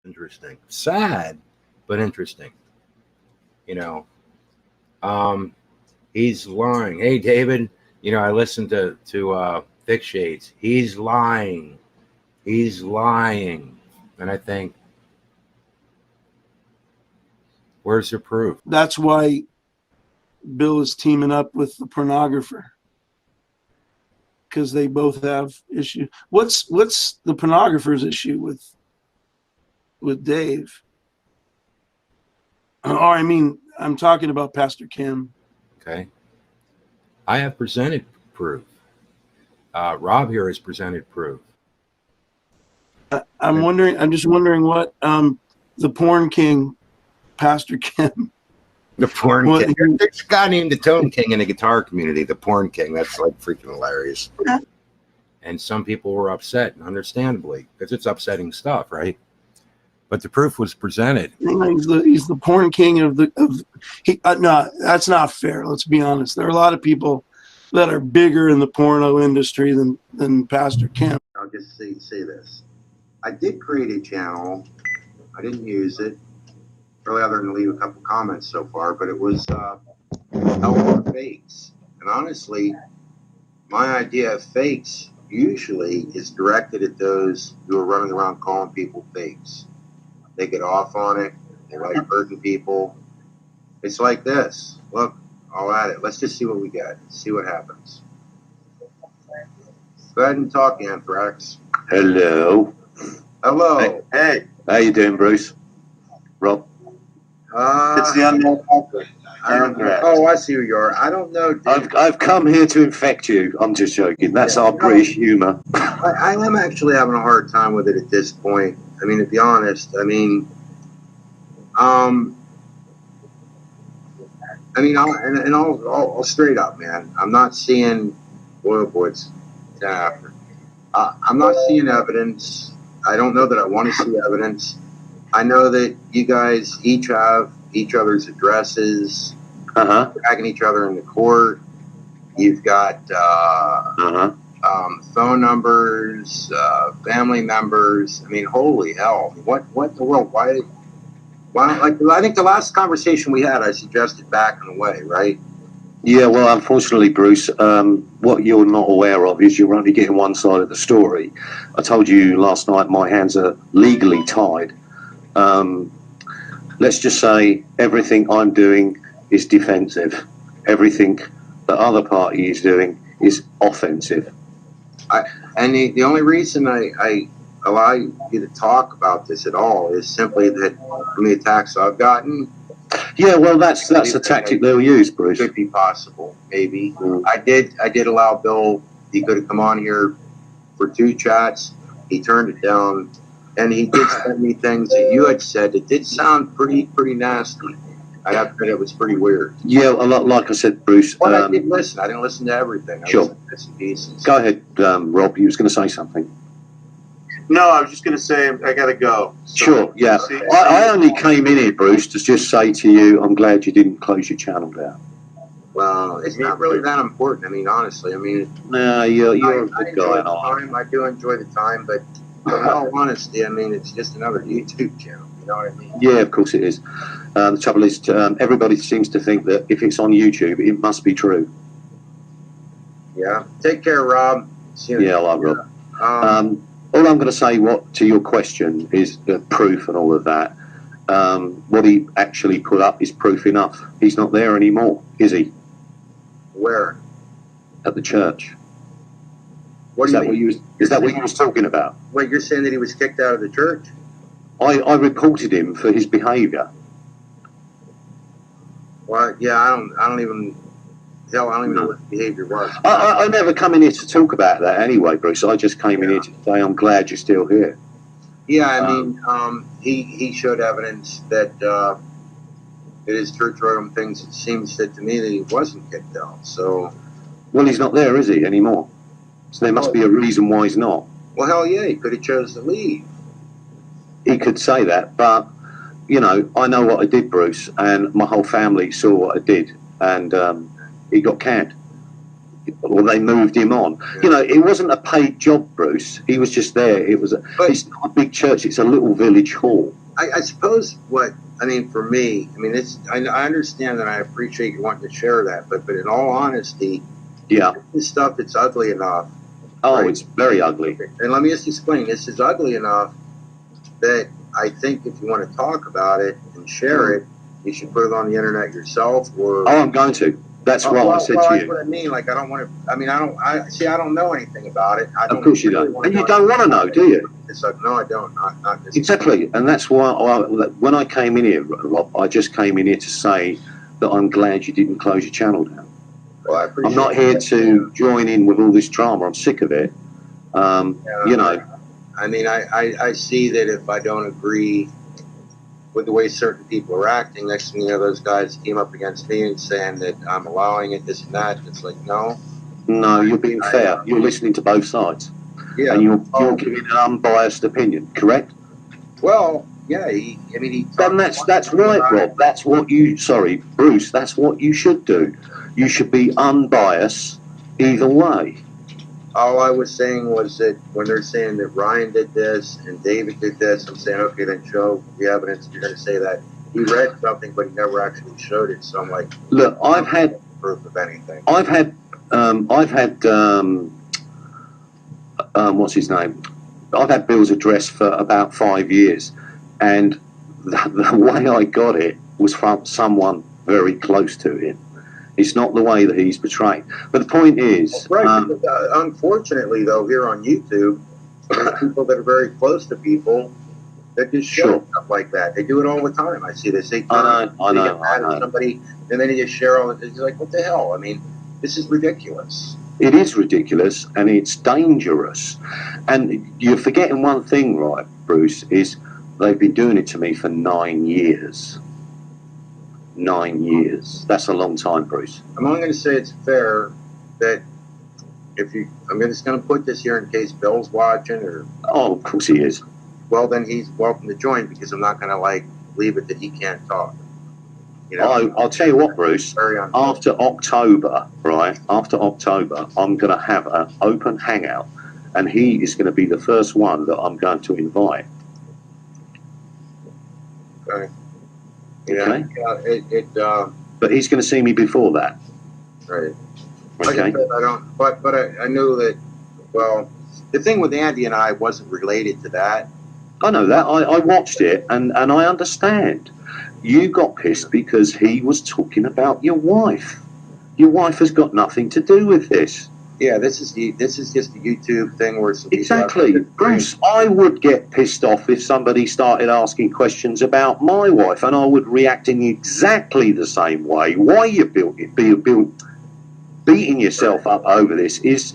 Interesting. Sad, but interesting. You know, um, he's lying. Hey, David. I listened to Thick Shades. He's lying. He's lying. And I think, where's the proof? That's why Bill is teaming up with the pornographer, because they both have issue. What's the pornographer's issue with Dave? Or I mean, I'm talking about Pastor Kim. Okay. I have presented proof. Rob here has presented proof. I'm just wondering what the porn king, Pastor Kim. The porn king. There's a guy named the Tone King in the guitar community, the porn king. That's like freaking hilarious. And some people were upset, understandably, because it's upsetting stuff, right? But the proof was presented. He's the porn king no, that's not fair. Let's be honest. There are a lot of people that are bigger in the porno industry than Pastor Kim. I'll just say this. I did create a channel. I didn't use it, really, other than leave a couple comments so far, but it was Elmore Fakes. And honestly, my idea of fakes usually is directed at those who are running around calling people fakes. They get off on it. They like hurting people. It's like this. Look, I'll add it. Let's just see what we got. See what happens. Go ahead and talk, Anthrax. Hello. Hello. Hey. How you doing, Bruce? Rob? It's the unknown Anthrax. Oh, I see who you are. I don't know. I've come here to infect you. I'm just joking. That's our British humour. I am actually having a hard time with it at this point. I mean, to be honest, I'll straight up, man. I'm not seeing it's after. I'm not seeing evidence. I don't know that I want to see evidence. I know that you guys each have each other's addresses, dragging each other into court. You've got phone numbers, family members. I mean, holy hell! What in the world? Why? Like, I think the last conversation we had, I suggested backing away, right? Yeah, well, unfortunately, Bruce, what you're not aware of is you're only getting one side of the story. I told you last night my hands are legally tied. Let's just say everything I'm doing is defensive. Everything the other party is doing is offensive. And the only reason I allow you to talk about this at all is simply that from the attacks I've gotten. Yeah, well, that's a tactic they'll use, Bruce. Could be possible, maybe. I did allow Bill. He could have come on here for 2 chats. He turned it down, and he did send me things that you had said that did sound pretty nasty. I have to admit it was pretty weird. Yeah, like I said, Bruce. But I did listen. I didn't listen to everything. Sure. I listened to bits and pieces. Go ahead, Rob. You was going to say something. No, I was just going to say I got to go. So, sure, yeah. I only came in here, Bruce, to just say to you, I'm glad you didn't close your channel down. Well, it's not really that important. I mean, honestly. I mean, no, you're a good guy. I do enjoy the time, but in all honesty, I mean, it's just another YouTube channel. You know what I mean? Yeah, of course it is. The trouble is, everybody seems to think that if it's on YouTube, it must be true. Yeah. Take care, Rob. See you. Yeah, I like Rob. All I'm going to say to your question is proof and all of that. What he actually put up is proof enough. He's not there anymore, is he? Where? At the church. Is that what you was talking about? Wait, you're saying that he was kicked out of the church? I reported him for his behaviour. Well, yeah, I don't even know what the behaviour was. I never come in here to talk about that anyway, Bruce. I just came in here to say I'm glad you're still here. Yeah, I mean, he showed evidence that at his church wrote him things. It seems said to me that he wasn't kicked out. So, well, he's not there, is he, anymore? So there must be a reason why he's not. Well, hell yeah, he could have chose to leave. He could say that, but you know, I know what I did, Bruce, and my whole family saw what I did, and he got canned. or they moved him on. You know, it wasn't a paid job, Bruce. He was just there. It's not a big church. It's a little village hall. I suppose I mean, for me, I mean, I understand that. I appreciate you wanting to share that, but in all honesty, Yeah. this stuff, it's ugly enough. Oh, Right. it's very ugly. And let me just explain, this is ugly enough that I think if you want to talk about it and share it, you should put it on the internet yourself, or Oh, I'm going to. That's what I said to that's you. what I mean. Like, I don't want to. I mean, I don't know anything about it. Of course you don't. And you don't want to know, do you? It's like, no, I don't. Not this. Exactly. And that's why when I came in here, Rob, I just came in here to say that I'm glad you didn't close your channel down. Well, I appreciate I'm not here to join in with all this drama. I'm sick of it. You know. I mean, I see that if I don't agree with the way certain people are acting, next thing you know, those guys came up against me and saying that I'm allowing it, this and that. It's like, no. No, you're being fair. You're listening to both sides. Yeah. And you're giving an unbiased opinion, correct? Well, yeah. Then that's right, Rob. That's what Bruce, that's what you should do. You should be unbiased either way. All I was saying was that when they're saying that Ryan did this and David did this, I'm saying, okay, then show the evidence. You're going to say that he read something, but he never actually showed it. So I'm like, look, I've had proof of anything. I've had what's his name? I've had Bill's address for about 5 years, and the way I got it was from someone very close to him. It's not the way that he's portrayed. But the point is, Right. Unfortunately, though, here on YouTube, there's people that are very close to people that just show Sure. stuff like that. They do it all the time. I see this. They I know. get mad at somebody, and then they just share all it. It's like, what the hell? I mean, this is ridiculous. it is ridiculous and it's dangerous. And you're forgetting one thing, right, Bruce, is they've been doing it to me for 9 years. 9 years. That's a long time, Bruce. I'm only going to say it's fair that I'm just going to put this here in case Bill's watching, or, Oh, of course he is. well, then he's welcome to join, because I'm not going to leave it that he can't talk. You know, I'll tell you what, Bruce. very unfair. After October, right? After October, I'm going to have an open hangout, and he is going to be the first one that I'm going to invite. Okay. You know, But he's going to see me before that. right. Like I Okay. said, I don't, but I knew that. Well, the thing with Andy and I wasn't related to that. I know that. I watched it, and I understand. You got pissed because he was talking about your wife. Your wife has got nothing to do with this. Yeah, this is just a YouTube thing where some people Exactly. have- Bruce, I would get pissed off if somebody started asking questions about my wife, and I would react in exactly the same way. Why you beating yourself up over this is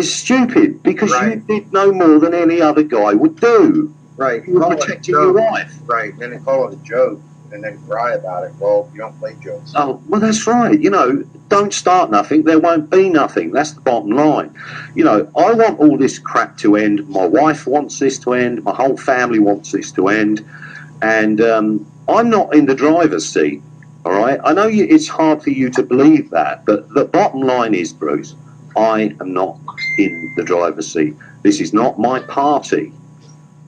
stupid, because Right. you did no more than any other guy would do. Right. You were Call it a protecting your joke. wife. Right. Then they call it a joke, and then cry about it. Well, you don't play jokes. Oh, well, that's right. You know, don't start nothing, there won't be nothing. That's the bottom line. You know, I want all this crap to end. My wife wants this to end. My whole family wants this to end. And I'm not in the driver's seat, all right? I know it's hard for you to believe that, but the bottom line is, Bruce, I am not in the driver's seat. This is not my party.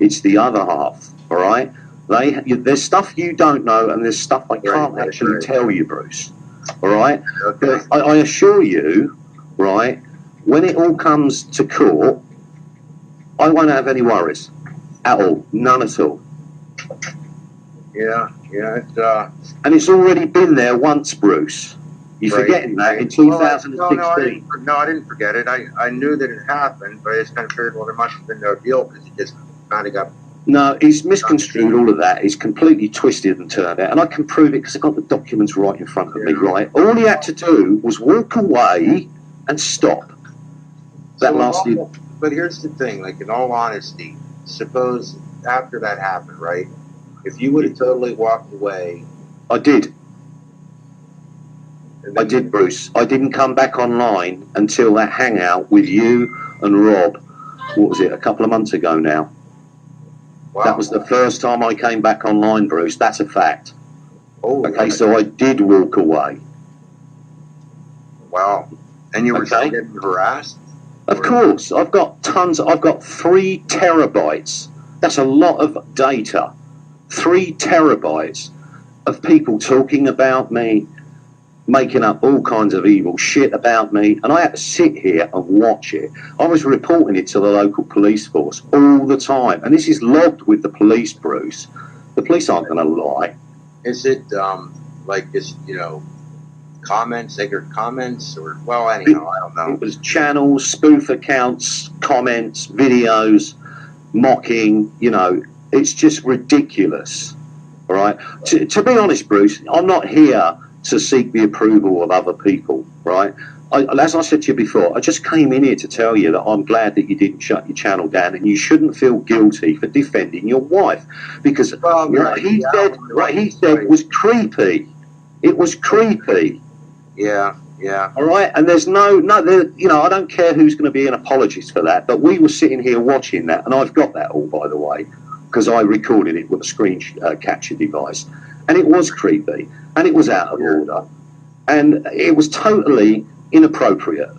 It's the other half, all right? There's stuff you don't know, and there's stuff I can't Right, actually right. tell you, Bruce. All right? Okay. But I assure you, right, when it all comes to court, I won't have any worries at all. None at all. Yeah. It's, And it's already been there once, Bruce. You're Right. forgetting that in Well, 2016. No, I didn't forget it. I knew that it happened, but I just kind of figured, well, there must have been no deal, because he just kind of got. No, he's misconstrued all of that. He's completely twisted and turned out. And I can prove it because I've got the documents right in front of me, right? All he had to do was walk away and stop. That So, lasted. But here's the thing, like, in all honesty, suppose after that happened, right? If you would have totally walked away. I did. and I then- did, Bruce. I didn't come back online until that hangout with you and Rob. What was it? A couple of months ago now. Wow. That was the first time I came back online, Bruce. That's a fact. Oh, Okay, so I did walk away. wow. And you were Okay. still getting harassed? Of course, I've got tons. I've got 3 terabytes. That's a lot of data. 3 terabytes of people talking about me, making up all kinds of evil shit about me, and I had to sit here and watch it. I was reporting it to the local police force all the time, and this is logged with the police, Bruce. The police aren't going to lie. Is it like just, comments, ignorant comments, or, well, anyhow, I don't know. It was channels, spoof accounts, comments, videos, mocking. It's just ridiculous. All right. To be honest, Bruce, I'm not here to seek the approval of other people. Right. As I said to you before, I just came in here to tell you that I'm glad that you didn't shut your channel down, and you shouldn't feel guilty for defending your wife, because Well, what he said was creepy. It was creepy. Yeah. All right, and there's I don't care who's going to be an apologist for that, but we were sitting here watching that, and I've got that all, by the way, because I recorded it with a screen capture device, and it was creepy, and it was out of order, and it was totally inappropriate.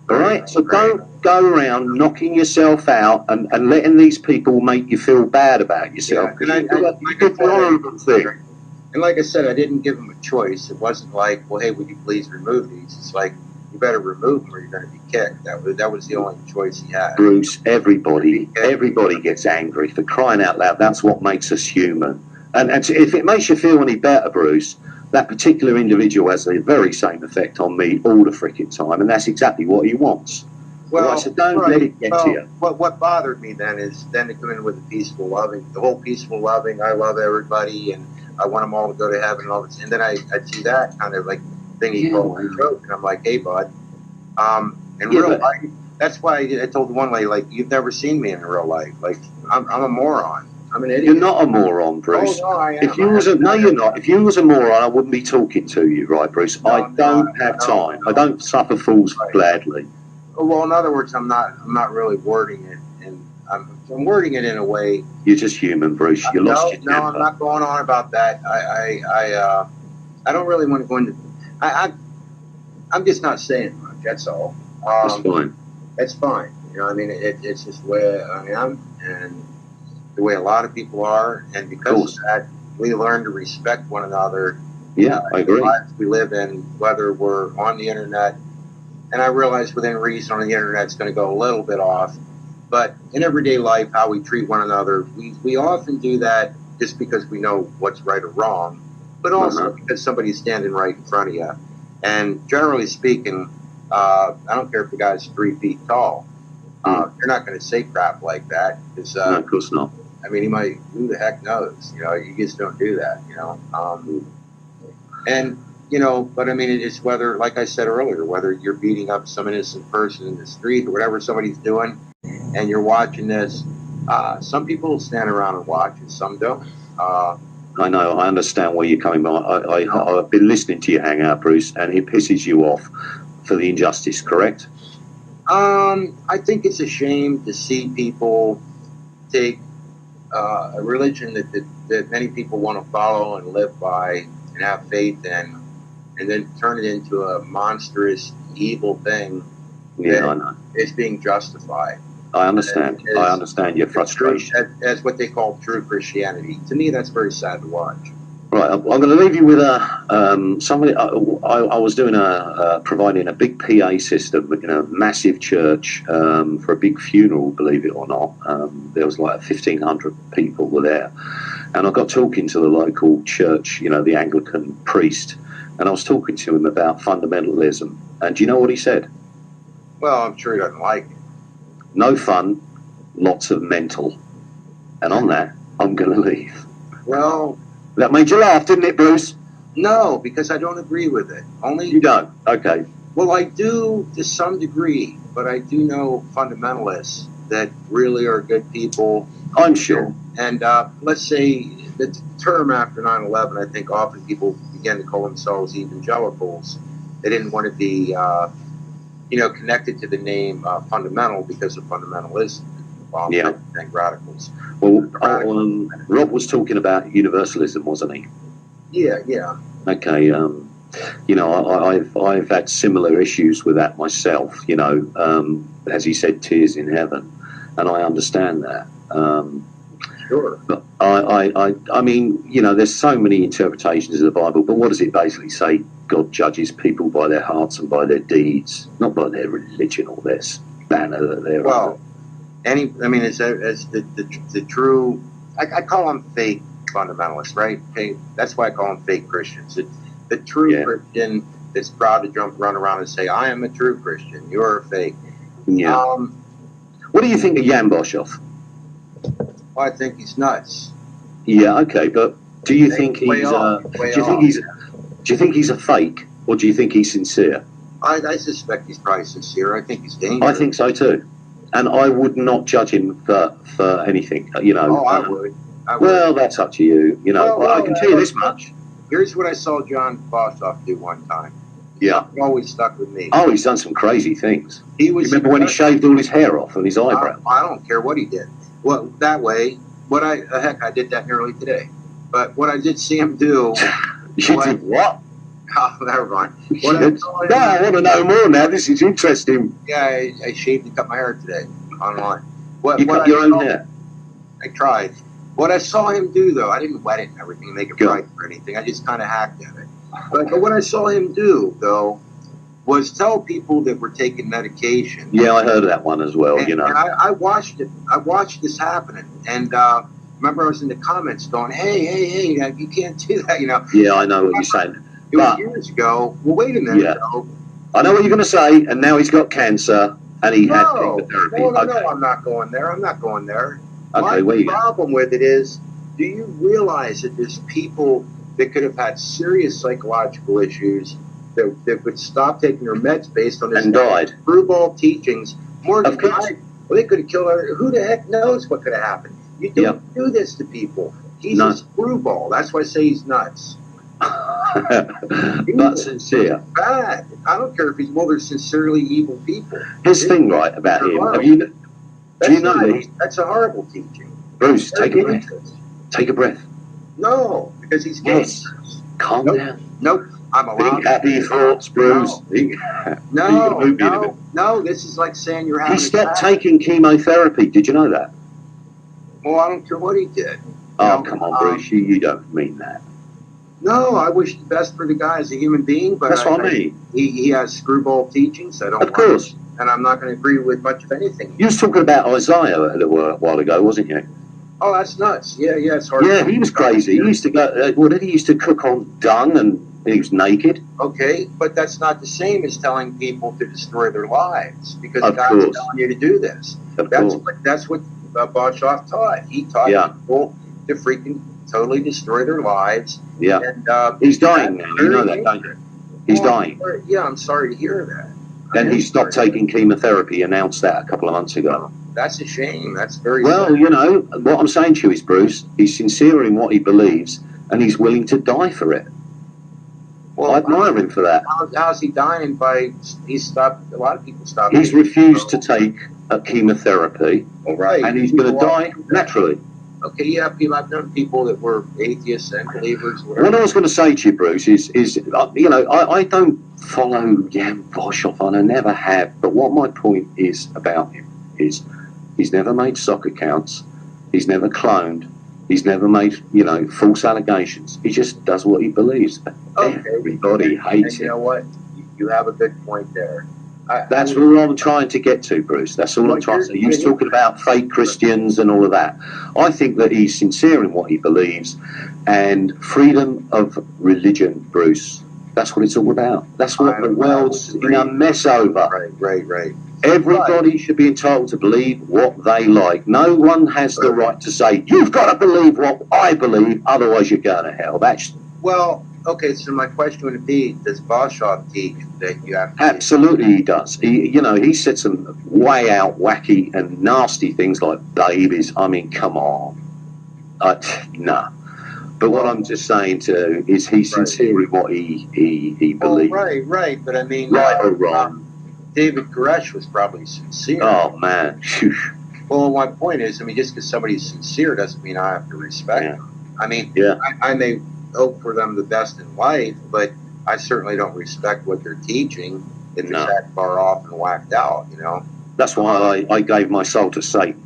All right, so don't go around knocking yourself out and letting these people make you feel bad about yourself. Yeah, and You did the honourable thing. And like I said, I didn't give him a choice. It wasn't like, well, hey, would you please remove these? It's like, you better remove them or you're going to be kicked. That was the only choice he had. Bruce, everybody gets angry, for crying out loud. That's what makes us human. And if it makes you feel any better, Bruce, that particular individual has the very same effect on me all the freaking time, and that's exactly what he wants. Well, right, so don't let it get to you. What bothered me then is then to come in with the peaceful loving, the whole peaceful loving, I love everybody, and I want them all to go to heaven and all this. And then I see that kind of like thing he called a joke, and I'm like, hey, bud. In real life, that's why I told the one lady, like, you've never seen me in real life. Like, I'm a moron. I'm an idiot. You're not a moron, Bruce. Oh, no, I am. If you was a you're not. If you was a moron, I wouldn't be talking to you, right, Bruce? No, I don't have time. I don't suffer fools gladly. Well, in other words, I'm not really wording it, and I'm wording it in a way. You're just human, Bruce. You lost your temper. No, I'm not going on about that. I don't really want to go into. I'm just not saying much. That's all. That's fine. It's fine. I mean, it's just the way I am, and the way a lot of people are, and because of that, we learn to respect one another. Yeah, I agree. The lives we live in, whether we're on the internet, and I realize within reason on the internet it's going to go a little bit off, but in everyday life, how we treat one another, we often do that just because we know what's right or wrong, but also because somebody's standing right in front of you. And generally speaking, I don't care if the guy's 3 feet tall. You're not going to say crap like that. Because, no, of course not. I mean, he might, who the heck knows? You just don't do that, but I mean, it's whether, like I said earlier, whether you're beating up some innocent person in the street or whatever somebody's doing, and you're watching this, some people stand around and watch and some don't. I know, I understand where you're coming from. I've been listening to your hangout, Bruce, and it pisses you off for the injustice, correct? I think it's a shame to see people take a religion that many people want to follow and live by and have faith in, and then turn it into a monstrous, evil thing. Yeah, I know. It's being justified. I understand. I understand your frustration. As what they call true Christianity. To me, that's very sad to watch. Right, I'm going to leave you with somebody. I was doing providing a big PA system in a massive church for a big funeral. Believe it or not, there was like 1,500 people were there, and I got talking to the local church, the Anglican priest, and I was talking to him about fundamentalism. And do you know what he said? Well, I'm sure he doesn't like it. No fun, lots of mental. And on that, I'm going to leave. Well, that made you laugh, didn't it, Bruce? No, because I don't agree with it. Only you don't. Okay. Well, I do to some degree, but I do know fundamentalists that really are good people. I'm sure. And let's say the term after 9/11, I think often people began to call themselves evangelicals. They didn't want to be, connected to the name fundamental because of fundamentalism. Yeah. And radicals. Well, Rob was talking about universalism, wasn't he? Yeah. Okay. you know, I've had similar issues with that myself. You know, as he said, tears in heaven, and I understand that. Sure. But I mean, you know, there's so many interpretations of the Bible, but what does it basically say? God judges people by their hearts and by their deeds, not by their religion or their banner that they're Well, I mean, as the true, I call them fake fundamentalists, right? Okay, that's why I call them fake Christians. The true Christian that's proud to run around and say, "I am a true Christian. You're a fake." under. Yeah. What do you think of Jan Boshoff? Well, I think he's nuts. Yeah, okay, but do you think Way he's off, do way you think off. do you think he's a fake, or do you think he's sincere? I suspect he's probably sincere. I think he's dangerous. I think so too, and I would not judge him for anything. You know. Oh, I would. Well, that's up to you. You know, Well, I can tell you this much. Here's what I saw John Boshoff do one time. Yeah. It always stuck with me. Oh, he's done some crazy things. He You was. remember when he shaved all his hair off and his eyebrow? I don't care what he did. Well, that way, I did that nearly today. But what I did see him do, You did what? oh, never mind. No, I want to know more now. This is interesting. Yeah, I shaved and cut my hair today online. You cut your own hair. I tried. What I saw him do, though, I didn't wet it and everything and make it Good. bright or anything. I just kind of hacked at it. But what I saw him do, though, was tell people that were taking medication. Yeah, I heard of that one as well. And, You know. and I watched it. I watched this happening. And remember, I was in the comments going, hey, you can't do that, you know. Yeah, I know what you're saying. It was But- years ago. Well, wait a minute, Yeah. though. I know what you're going to say, and now he's got cancer, and he had chemotherapy. No, Okay, I'm not going there. I'm not going there. okay, where My you going? problem with it is, do you realize that there's people that could have had serious psychological issues that would stop taking their meds based on this And died. screwball teachings? More than Of course. died. Well, they could have killed her. Who the heck knows what could have happened? You don't do this to people. He's No. a screwball. That's why I say he's nuts. But sincere. Bad. I don't care if he's, well, they're sincerely evil people. Here's the thing, right, about him. Have you, do you know that? That's a horrible teaching. Bruce, take a Very breath. dangerous. Take a breath. No, because he's gay. Yes. Calm Nope. down. Nope. I'm allowed. Think happy thoughts, Bruce. Think- No, You can move it. no. This is like saying you're having. He stopped taking chemotherapy. Did you know that? Well, I don't care what he did. Oh, No, come on, Bruce. You don't mean that. No, I wish the best for the guy as a human being, but That's what I mean. He has screwball teachings. I don't. Of like course. it, and I'm not going to agree with much of anything. You was talking about Isaiah a little while ago, wasn't you? Oh, that's nuts. Yeah, it's hard. Yeah, he was crazy. He used to go. What did he used to cook on dung, and he was naked. Okay, but that's not the same as telling people to destroy their lives because Of God's course. telling you to do this. Of That's course. what Boshoff taught. He taught Yeah. people to freaking totally destroy their lives. Yeah. And He's dying now. You know that, don't you? He's Well, dying. Yeah, I'm sorry to hear that. Then I he am stopped sorry. taking chemotherapy. Announced that a couple of months ago. That's a shame. That's very Well, sad. you know what I'm saying to you is, Bruce. He's sincere in what he believes, and he's willing to die for it. Well, I admire him for that. how's he dying by? He stopped. A lot of people stopped. He's refused to take chemotherapy, All right, and he's going to die naturally. Okay, yeah, people. I've known people that were atheists and believers. What I was going to say to you, Bruce, is you know, I don't follow Jan Boshoff, and I never have. But what my point is about him is he's never made sock accounts, he's never cloned, he's never made, you know, false allegations. He just does what he believes. Okay. Everybody hates And you him. know what? You have a good point there. That's all I'm trying to get to, Bruce. That's all I'm trying to say. You was talking about fake Christians and all of that. I think that he's sincere in what he believes, and freedom of religion, Bruce. That's what it's all about. That's what the world's in a mess over. Right. Everybody should be entitled to believe what they like. No one has the right to say, you've got to believe what I believe, otherwise you're going to hell. That's Well, okay, so my question would be, does Boshoff teach that you have to... absolutely he does. He said some way out wacky and nasty things like babies. I mean, come on. Nah. But what I'm just saying to is he's sincere in what he Well, believes. right, but I mean... Right or wrong. David Koresh was probably sincere. Oh, man. Phew. Well, my point is, I mean, just because somebody's sincere doesn't mean I have to respect Yeah. them. I mean, Yeah. I may hope for them the best in life, but I certainly don't respect what they're teaching if it's No. that far off and whacked out, you know. That's why I gave my soul to Satan.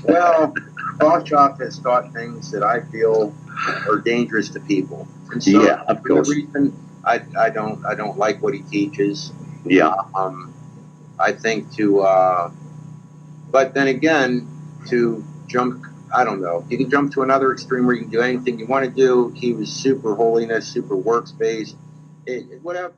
Well, Khrushchev has taught things that I feel are dangerous to people. And so, Yeah, of for course. the reason I don't like what he teaches. Yeah, I think but then again, to jump, I don't know. You can jump to another extreme where you can do anything you want to do. He was super holiness, super works based, whatever.